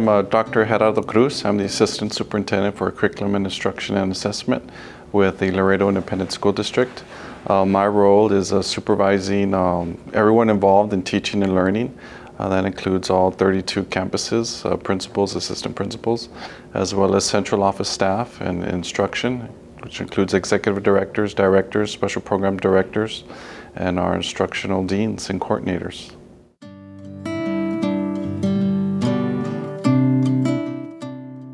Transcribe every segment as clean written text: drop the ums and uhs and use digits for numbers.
am Dr. Geraldo Cruz. I'm the Assistant Superintendent for Curriculum and Instruction and Assessment with the Laredo Independent School District. My role is supervising everyone involved in teaching and learning. That includes all 32 campuses, principals, assistant principals, as well as central office staff and instruction, which includes executive directors, special program directors, and our instructional deans and coordinators.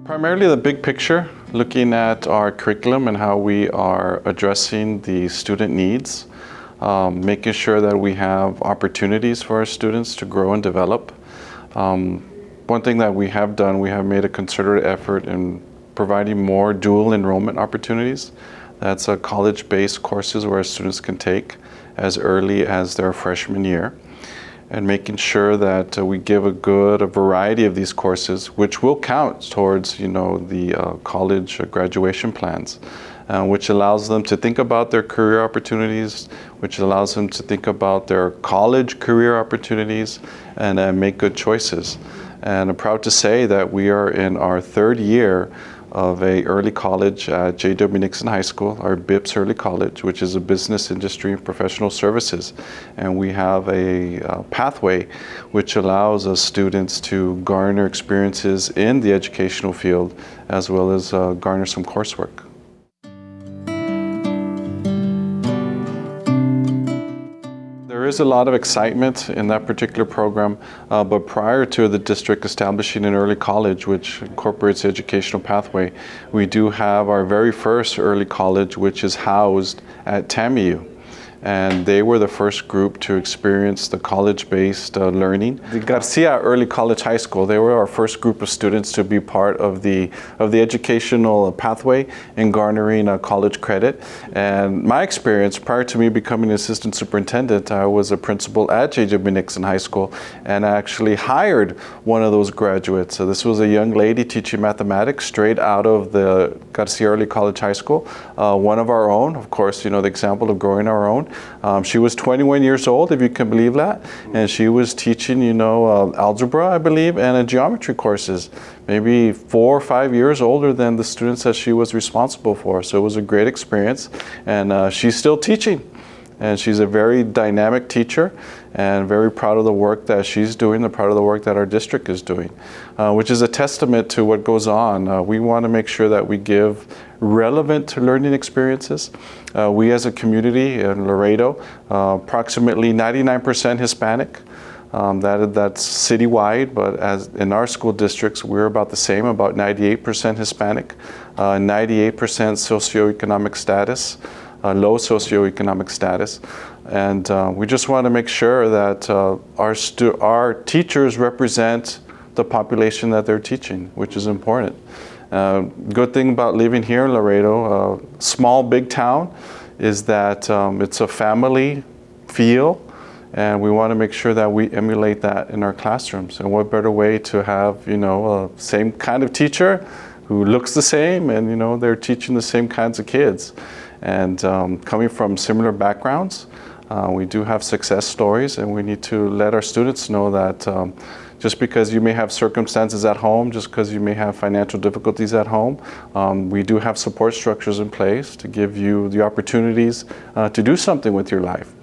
Primarily the big picture, looking at our curriculum and how we are addressing the student needs, making sure that we have opportunities for our students to grow and develop. One thing that we have done, we have made a concerted effort in providing more dual enrollment opportunities. That's college-based courses where students can take as early as their freshman year, and making sure that we give a variety of these courses, which will count towards, the college graduation plans, which allows them to think about their career opportunities, which allows them to think about their college career opportunities, and make good choices. And I'm proud to say that we are in our third year of a early college at J.W. Nixon High School, our BIPS Early College, which is a business, industry, and professional services. And we have a pathway which allows us students to garner experiences in the educational field, as well as garner some coursework. There is a lot of excitement in that particular program, but prior to the district establishing an early college, which incorporates the educational pathway, we do have our very first early college, which is housed at TAMU. And they were the first group to experience the college-based learning. The Garcia Early College High School, they were our first group of students to be part of the educational pathway in garnering college credit. And my experience, prior to me becoming an assistant superintendent, I was a principal at J.W. Nixon High School, and I actually hired one of those graduates. So this was a young lady teaching mathematics straight out of the Garcia Early College High School, one of our own, of course, the example of growing our own. She was 21 years old, if you can believe that, and she was teaching, algebra, I believe, and geometry courses, maybe 4 or 5 years older than the students that she was responsible for. So it was a great experience, and she's still teaching. And she's a very dynamic teacher, and very proud of the work that she's doing, proud of the work that our district is doing, which is a testament to what goes on. We want to make sure that we give relevant learning experiences. We as a community in Laredo, approximately 99% Hispanic. That's citywide, but as in our school districts, we're about the same, about 98% Hispanic, 98% socioeconomic status. Low socioeconomic status, and we just want to make sure that our teachers represent the population that they're teaching, which is important. Good thing about living here in Laredo, small big town, is that it's a family feel, and we want to make sure that we emulate that in our classrooms. And what better way to have a same kind of teacher who looks the same, and they're teaching the same kinds of kids. And coming from similar backgrounds, we do have success stories, and we need to let our students know that just because you may have circumstances at home, just because you may have financial difficulties at home, we do have support structures in place to give you the opportunities to do something with your life.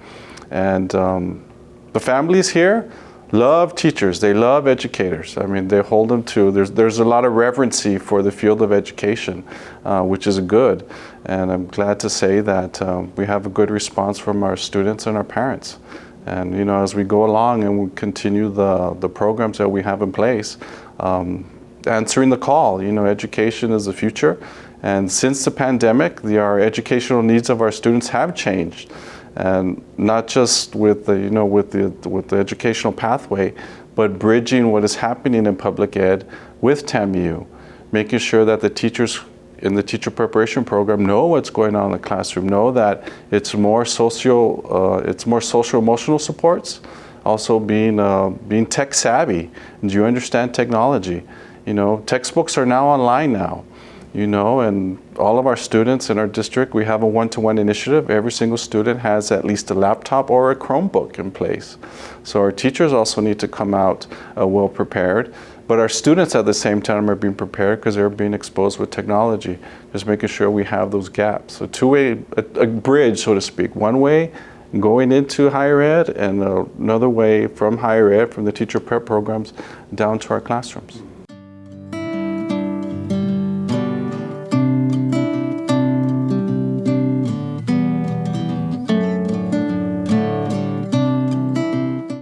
And the families here love teachers, they love educators. I mean, they hold them to, there's a lot of reverency for the field of education, which is good. And I'm glad to say that we have a good response from our students and our parents. And as we go along and we continue the programs that we have in place, answering the call, education is the future. And since the pandemic, our educational needs of our students have changed. And not just with the educational pathway, but bridging what is happening in public ed with TAMU, making sure that the teachers in the teacher preparation program know what's going on in the classroom, know that it's more social emotional supports, also being tech savvy. Do you understand technology? Textbooks are now online now. you know, and all of our students in our district, we have a one-to-one initiative. Every single student has at least a laptop or a Chromebook in place. So our teachers also need to come out well prepared, but our students at the same time are being prepared because they're being exposed with technology, just making sure we have those gaps. So a bridge, so to speak, one way going into higher ed and another way from higher ed, from the teacher prep programs down to our classrooms.